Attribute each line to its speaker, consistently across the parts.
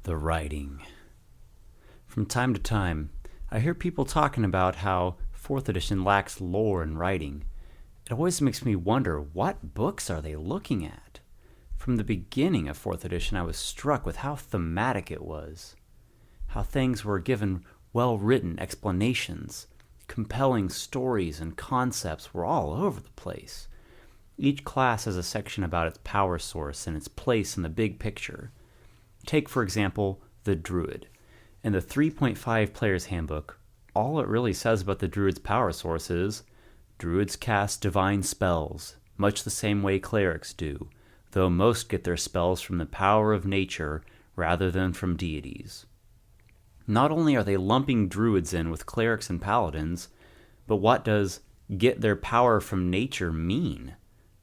Speaker 1: The writing. From time to time, I hear people talking about how 4th edition lacks lore and writing. It always makes me wonder, what books are they looking at? From the beginning of 4th edition, I was struck with how thematic it was. How things were given well-written explanations. Compelling stories and concepts were all over the place. Each class has a section about its power source and its place in the big picture. Take, for example, the Druid. In the 3.5 Player's Handbook, all it really says about the Druid's power source is, Druids cast divine spells, much the same way clerics do, though most get their spells from the power of nature rather than from deities. Not only are they lumping Druids in with clerics and paladins, but what does get their power from nature mean?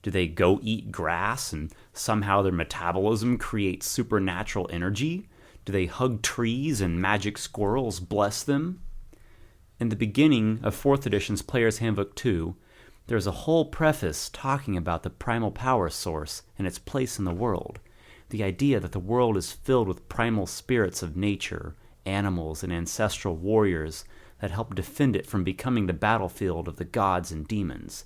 Speaker 1: Do they go eat grass and somehow their metabolism creates supernatural energy? Do they hug trees and magic squirrels bless them? In the beginning of 4th edition's Player's Handbook 2, there's a whole preface talking about the primal power source and its place in the world. The idea that the world is filled with primal spirits of nature, animals, and ancestral warriors that help defend it from becoming the battlefield of the gods and demons.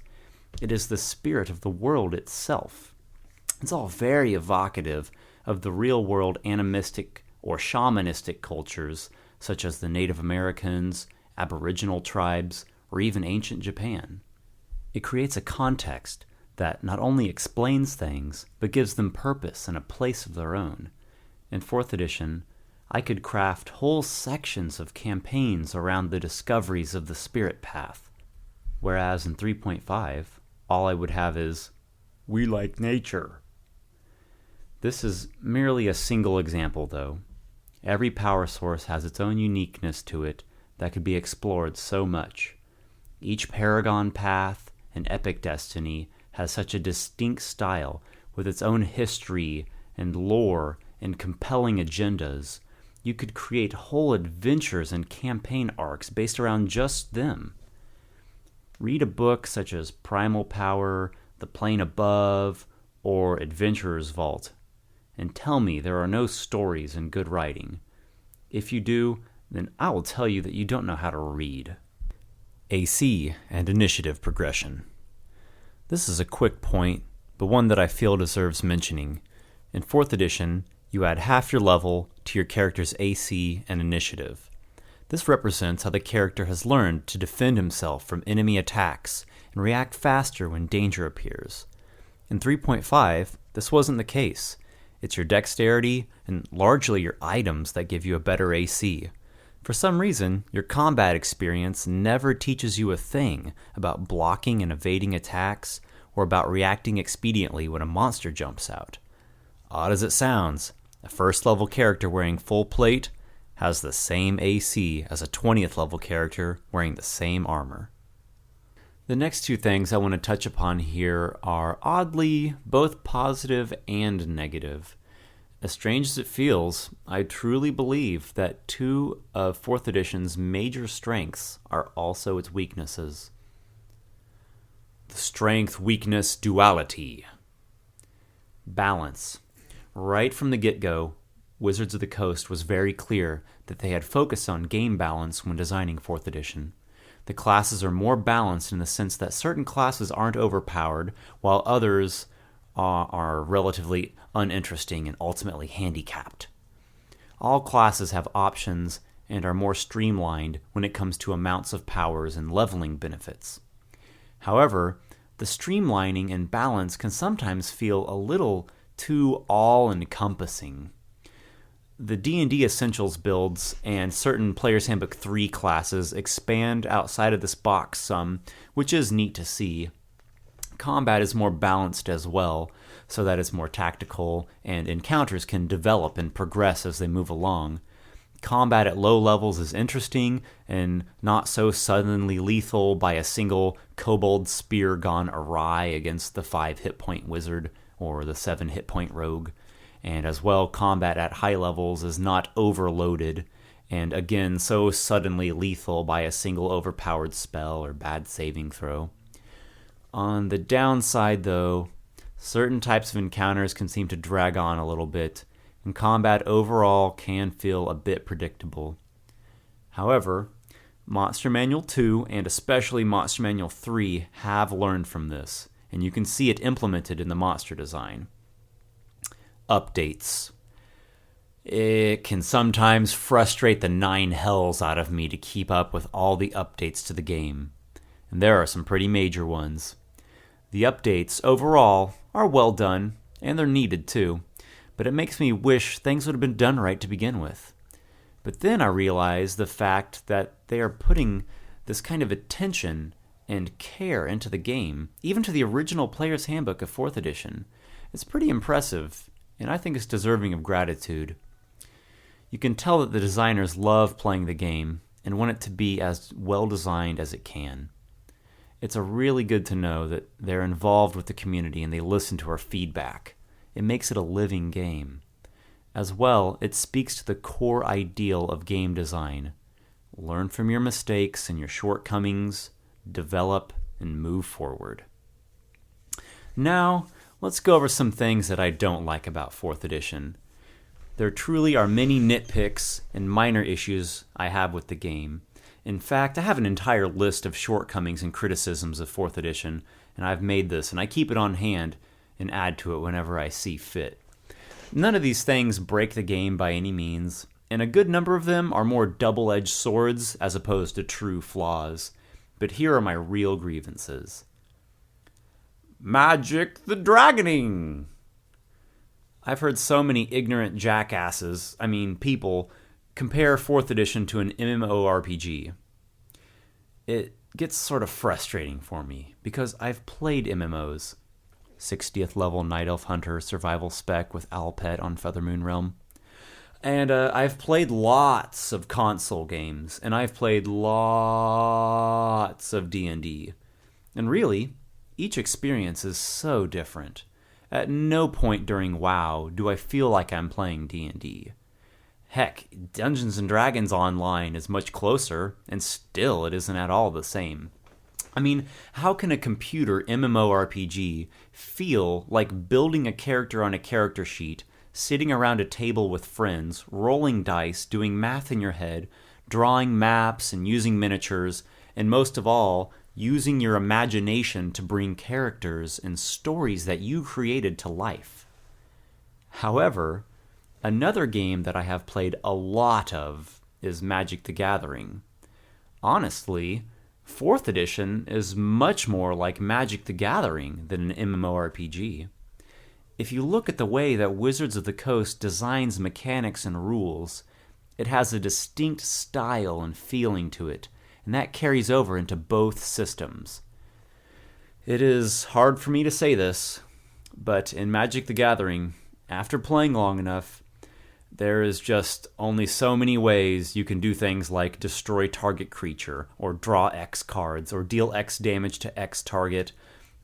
Speaker 1: It is the spirit of the world itself. It's all very evocative of the real-world animistic or shamanistic cultures, such as the Native Americans, Aboriginal tribes, or even ancient Japan. It creates a context that not only explains things, but gives them purpose and a place of their own. In 4th edition, I could craft whole sections of campaigns around the discoveries of the spirit path, whereas in 3.5, all I would have is, we like nature. This is merely a single example, though. Every power source has its own uniqueness to it that could be explored so much. Each paragon path and epic destiny has such a distinct style with its own history and lore and compelling agendas. You could create whole adventures and campaign arcs based around just them. Read a book such as Primal Power, The Plane Above, or Adventurer's Vault, and tell me there are no stories in good writing. If you do, then I will tell you that you don't know how to read. AC and initiative progression. This is a quick point, but one that I feel deserves mentioning. In 4th edition, you add half your level to your character's AC and initiative. This represents how the character has learned to defend himself from enemy attacks and react faster when danger appears. In 3.5, this wasn't the case. It's your dexterity and largely your items that give you a better AC. For some reason, your combat experience never teaches you a thing about blocking and evading attacks or about reacting expediently when a monster jumps out. Odd as it sounds, a first level character wearing full plate has the same AC as a 20th level character wearing the same armor. The next two things I want to touch upon here are oddly both positive and negative. As strange as it feels, I truly believe that two of 4th edition's major strengths are also its weaknesses. The strength-weakness duality. Balance. Right from the get-go, Wizards of the Coast was very clear that they had focused on game balance when designing 4th edition. The classes are more balanced in the sense that certain classes aren't overpowered, while others are relatively uninteresting and ultimately handicapped. All classes have options and are more streamlined when it comes to amounts of powers and leveling benefits. However, the streamlining and balance can sometimes feel a little too all-encompassing. The D&D Essentials builds and certain Player's Handbook 3 classes expand outside of this box some, which is neat to see. Combat is more balanced as well, so that it's more tactical, and encounters can develop and progress as they move along. Combat at low levels is interesting and not so suddenly lethal by a single kobold spear gone awry against the 5 hit point wizard or the 7 hit point rogue. And as well, combat at high levels is not overloaded, and again, so suddenly lethal by a single overpowered spell or bad saving throw. On the downside, though, certain types of encounters can seem to drag on a little bit, and combat overall can feel a bit predictable. However, Monster Manual 2 and especially Monster Manual 3 have learned from this, and you can see it implemented in the monster design. Updates. It can sometimes frustrate the nine hells out of me to keep up with all the updates to the game, and there are some pretty major ones. The updates overall are well done, and they're needed too, but it makes me wish things would have been done right to begin with. But then I realize the fact that they are putting this kind of attention and care into the game, even to the original Player's Handbook of 4th edition. It's pretty impressive, and I think it's deserving of gratitude. You can tell that the designers love playing the game and want it to be as well designed as it can. It's really good to know that they're involved with the community and they listen to our feedback. It makes it a living game. As well, it speaks to the core ideal of game design. Learn from your mistakes and your shortcomings, develop, and move forward. Now, let's go over some things that I don't like about 4th edition. There truly are many nitpicks and minor issues I have with the game. In fact, I have an entire list of shortcomings and criticisms of 4th edition, and I've made this, and I keep it on hand and add to it whenever I see fit. None of these things break the game by any means, and a good number of them are more double-edged swords as opposed to true flaws. But here are my real grievances. Magic the Dragoning! I've heard so many ignorant jackasses, people, compare 4th edition to an MMORPG. It gets sort of frustrating for me, because I've played MMOs. 60th level Night Elf Hunter survival spec with Alpet on Feathermoon Realm. And I've played lots of console games, and I've played lots of D&D. And really, each experience is so different. At no point during WoW do I feel like I'm playing D&D. Heck, Dungeons & Dragons Online is much closer, and still it isn't at all the same. How can a computer MMORPG feel like building a character on a character sheet, sitting around a table with friends, rolling dice, doing math in your head, drawing maps and using miniatures, and most of all, using your imagination to bring characters and stories that you created to life? However, another game that I have played a lot of is Magic the Gathering. Honestly, 4th edition is much more like Magic the Gathering than an MMORPG. If you look at the way that Wizards of the Coast designs mechanics and rules, it has a distinct style and feeling to it, and that carries over into both systems. It is hard for me to say this, but in Magic the Gathering, after playing long enough, there is just only so many ways you can do things like destroy target creature, or draw X cards, or deal X damage to X target,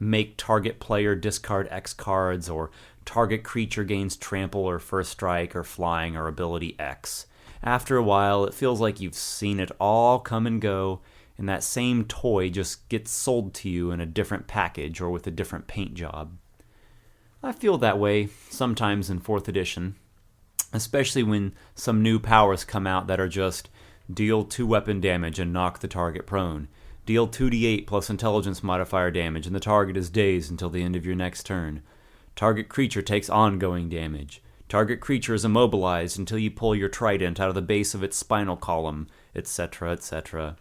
Speaker 1: make target player discard X cards, or target creature gains trample or first strike or flying or ability X. After a while, it feels like you've seen it all come and go, and that same toy just gets sold to you in a different package or with a different paint job. I feel that way sometimes in 4th edition. Especially when some new powers come out that are just deal 2 weapon damage and knock the target prone, deal 2d8 plus intelligence modifier damage and the target is dazed until the end of your next turn, target creature takes ongoing damage, target creature is immobilized until you pull your trident out of the base of its spinal column, etc., etc.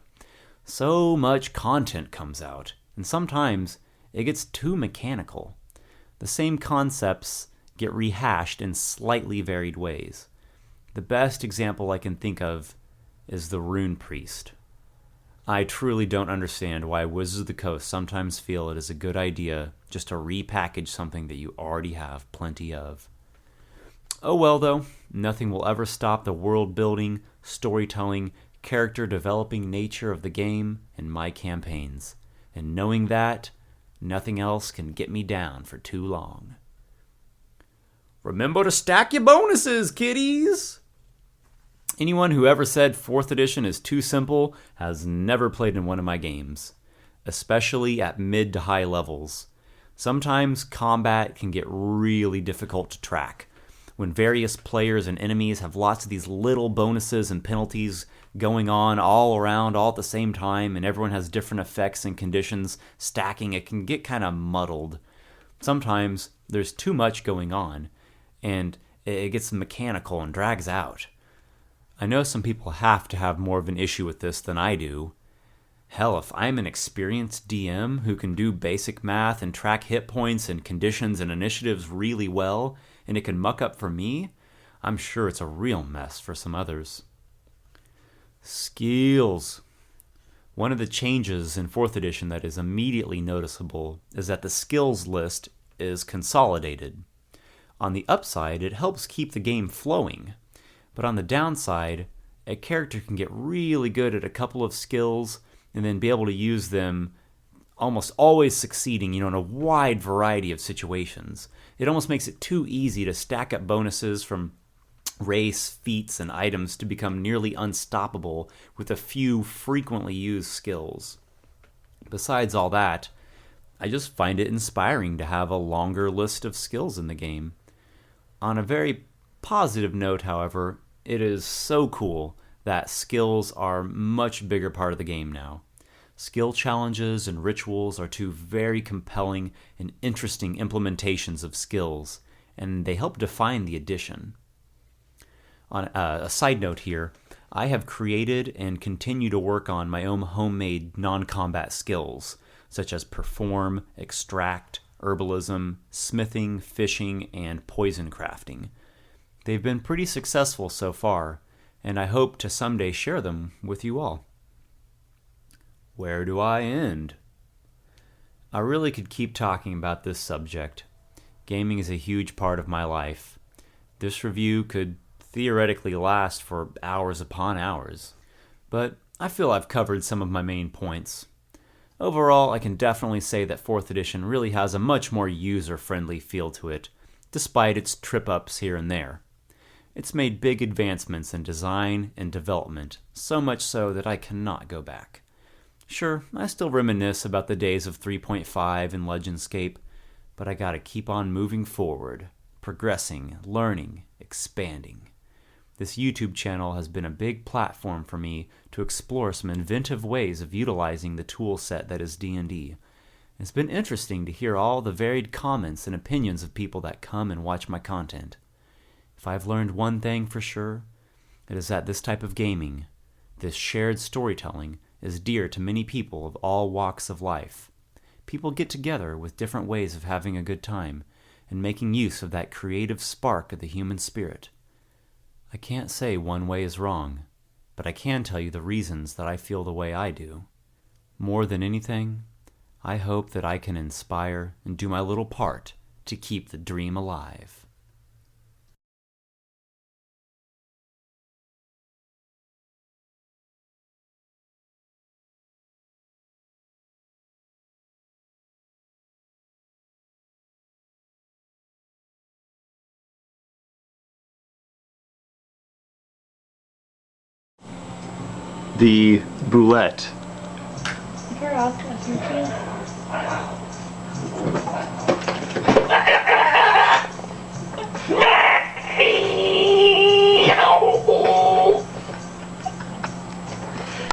Speaker 1: So much content comes out, and sometimes it gets too mechanical. The same concepts get rehashed in slightly varied ways. The best example I can think of is the Rune Priest. I truly don't understand why Wizards of the Coast sometimes feel it is a good idea just to repackage something that you already have plenty of. Oh well though, nothing will ever stop the world building, storytelling, character developing nature of the game and my campaigns. And knowing that, nothing else can get me down for too long. Remember to stack your bonuses, kiddies! Anyone who ever said 4th edition is too simple has never played in one of my games, especially at mid to high levels. Sometimes combat can get really difficult to track. when various players and enemies have lots of these little bonuses and penalties going on all around all at the same time, and everyone has different effects and conditions stacking, it can get kind of muddled. Sometimes there's too much going on, and it gets mechanical and drags out. I know some people have to have more of an issue with this than I do. Hell, if I'm an experienced DM who can do basic math and track hit points and conditions and initiatives really well, and it can muck up for me, I'm sure it's a real mess for some others. Skills. One of the changes in 4th edition that is immediately noticeable is that the skills list is consolidated. On the upside, it helps keep the game flowing, but on the downside, a character can get really good at a couple of skills and then be able to use them almost always succeeding, in a wide variety of situations. It almost makes it too easy to stack up bonuses from race, feats, and items to become nearly unstoppable with a few frequently used skills. Besides all that, I just find it inspiring to have a longer list of skills in the game. On a very positive note, however, it is so cool that skills are a much bigger part of the game now. Skill challenges and rituals are two very compelling and interesting implementations of skills, and they help define the edition. On a side note here, I have created and continue to work on my own homemade non-combat skills, such as perform, extract, herbalism, smithing, fishing, and poison crafting. They've been pretty successful so far, and I hope to someday share them with you all. Where do I end? I really could keep talking about this subject. Gaming is a huge part of my life. This review could theoretically last for hours upon hours, but I feel I've covered some of my main points. Overall, I can definitely say that 4th edition really has a much more user-friendly feel to it, despite its trip-ups here and there. It's made big advancements in design and development, so much so that I cannot go back. Sure, I still reminisce about the days of 3.5 and Legendscape, but I gotta keep on moving forward, progressing, learning, expanding. This YouTube channel has been a big platform for me to explore some inventive ways of utilizing the tool set that is D&D. It's been interesting to hear all the varied comments and opinions of people that come and watch my content. If I've learned one thing for sure, it is that this type of gaming, this shared storytelling, is dear to many people of all walks of life. People get together with different ways of having a good time and making use of that creative spark of the human spirit. I can't say one way is wrong, but I can tell you the reasons that I feel the way I do. More than anything, I hope that I can inspire and do my little part to keep the dream alive.
Speaker 2: The boulette.
Speaker 3: Is her off a